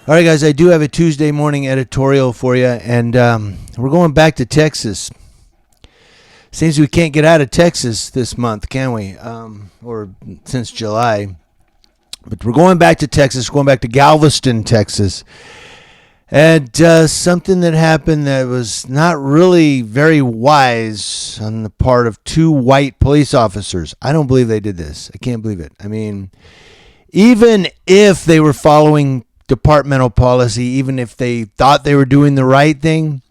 All right, guys, I do have a Tuesday morning editorial for you, and we're going back to Texas. Seems we can't get out of Texas this month, can we? Or since July. But we're going back to Texas, going back to Galveston, Texas. And something that happened that was not really very wise on the part of two white police officers. I don't believe they did this. I can't believe it. I mean, even if they were following departmental policy, even if they thought they were doing the right thing,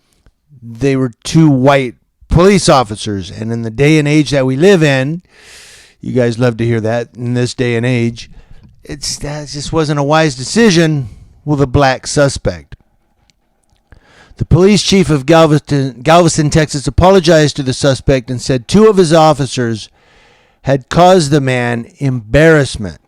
they were two white police officers. And in the day and age that we live in, you guys love to hear that, in this day and age, that just wasn't a wise decision with a black suspect. The police chief of Galveston, Texas, apologized to the suspect and said two of his officers had caused the man embarrassment.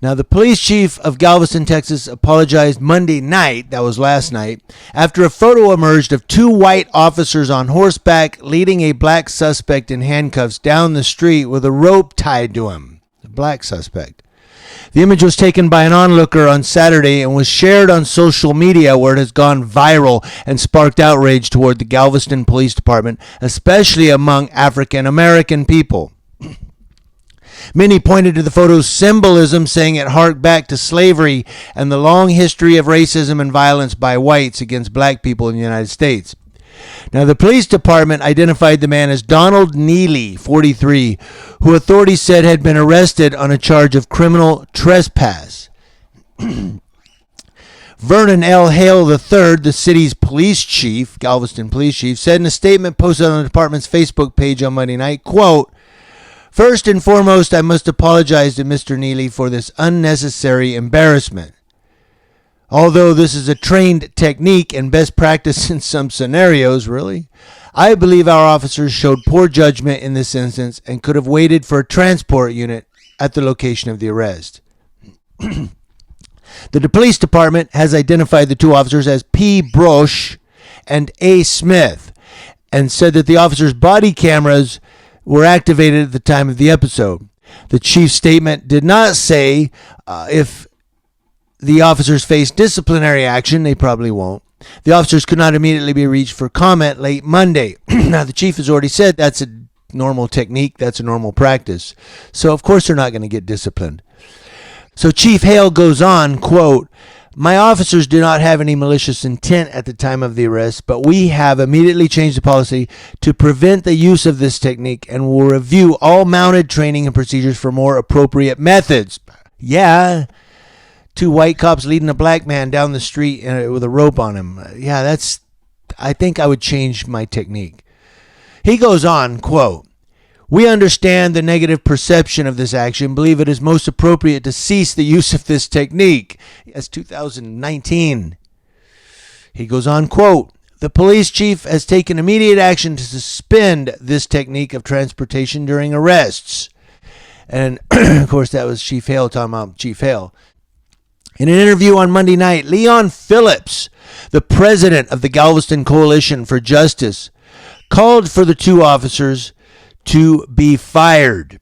Now, the police chief of Galveston, Texas, apologized Monday night, that was last night, after a photo emerged of two white officers on horseback leading a black suspect in handcuffs down the street with a rope tied to him. The black suspect. The image was taken by an onlooker on Saturday and was shared on social media, where it has gone viral and sparked outrage toward the Galveston Police Department, especially among African American people. Many pointed to the photo's symbolism, saying it harked back to slavery and the long history of racism and violence by whites against black people in the United States. Now, the police department identified the man as Donald Neely, 43, who authorities said had been arrested on a charge of criminal trespass. Vernon L. Hale III, the city's police chief, Galveston police chief, said in a statement posted on the department's Facebook page on Monday night, quote, "First and foremost, I must apologize to Mr. Neely for this unnecessary embarrassment. Although this is a trained technique and best practice in some scenarios, really, I believe our officers showed poor judgment in this instance and could have waited for a transport unit at the location of the arrest." The police department has identified the two officers as P. Brosh and A. Smith and said that the officers' body cameras were activated at the time of the episode. The chief's statement did not say if the officers faced disciplinary action. They probably won't. The officers could not immediately be reached for comment late Monday. Now, the chief has already said that's a normal technique. That's a normal practice. So, of course, they're not going to get disciplined. So Chief Hale goes on, quote, "My officers do not have any malicious intent at the time of the arrest, but we have immediately changed the policy to prevent the use of this technique and will review all mounted training and procedures for more appropriate methods." Yeah, two white cops leading a black man down the street with a rope on him. Yeah, I think I would change my technique. He goes on, quote, "We understand the negative perception of this action, believe it is most appropriate to cease the use of this technique." That's 2019. He goes on, quote, "The police chief has taken immediate action to suspend this technique of transportation during arrests." And, of course, that was Chief Hale talking about Chief Hale. In an interview on Monday night, Leon Phillips, the president of the Galveston Coalition for Justice, called for the two officers to be fired.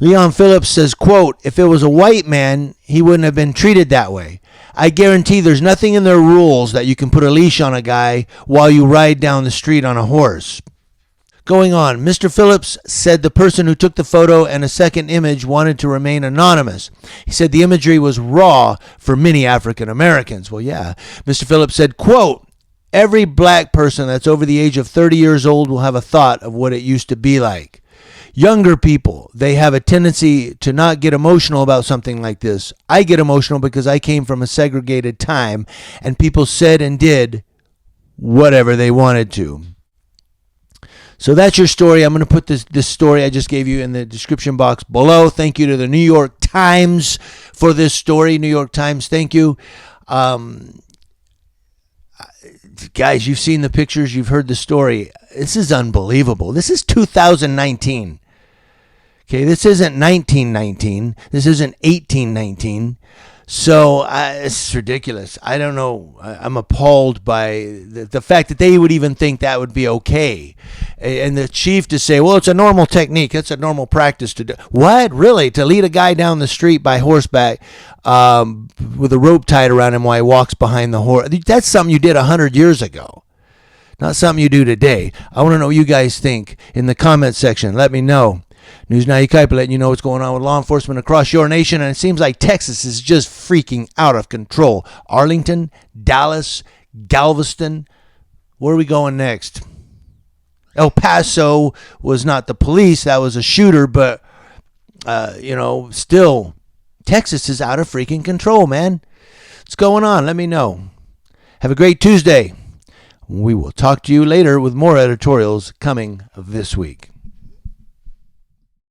Leon Phillips says, quote, "If it was a white man, he wouldn't have been treated that way. I guarantee there's nothing in their rules that you can put a leash on a guy while you ride down the street on a horse." Going on, Mr. Phillips said the person who took the photo and a second image wanted to remain anonymous. He said the imagery was raw for many African Americans. Well, yeah. Mr. Phillips said, quote, "Every black person that's over the age of 30 years old will have a thought of what it used to be like. Younger people, they have a tendency to not get emotional about something like this. I get emotional because I came from a segregated time and people said and did whatever they wanted to." So that's your story. I'm going to put this story I just gave you in the description box below. Thank you to the New York Times for this story. New York Times, thank you. Guys, you've seen the pictures. You've heard the story. This is unbelievable. This is 2019. Okay, this isn't 1919. This isn't 1819. So it's ridiculous. I don't know. I'm appalled by the fact that they would even think that would be okay. And the chief to say, well, it's a normal technique. It's a normal practice to do. What? Really? To lead a guy down the street by horseback with a rope tied around him while he walks behind the horse? That's something you did 100 years ago. Not something you do today. I want to know what you guys think in the comment section. Let me know. News Now Ukaipa letting you know what's going on with law enforcement across your nation. And it seems like Texas is just freaking out of control. Arlington, Dallas, Galveston. Where are we going next? El Paso was not the police. That was a shooter. But, still, Texas is out of freaking control, man. What's going on? Let me know. Have a great Tuesday. We will talk to you later with more editorials coming this week.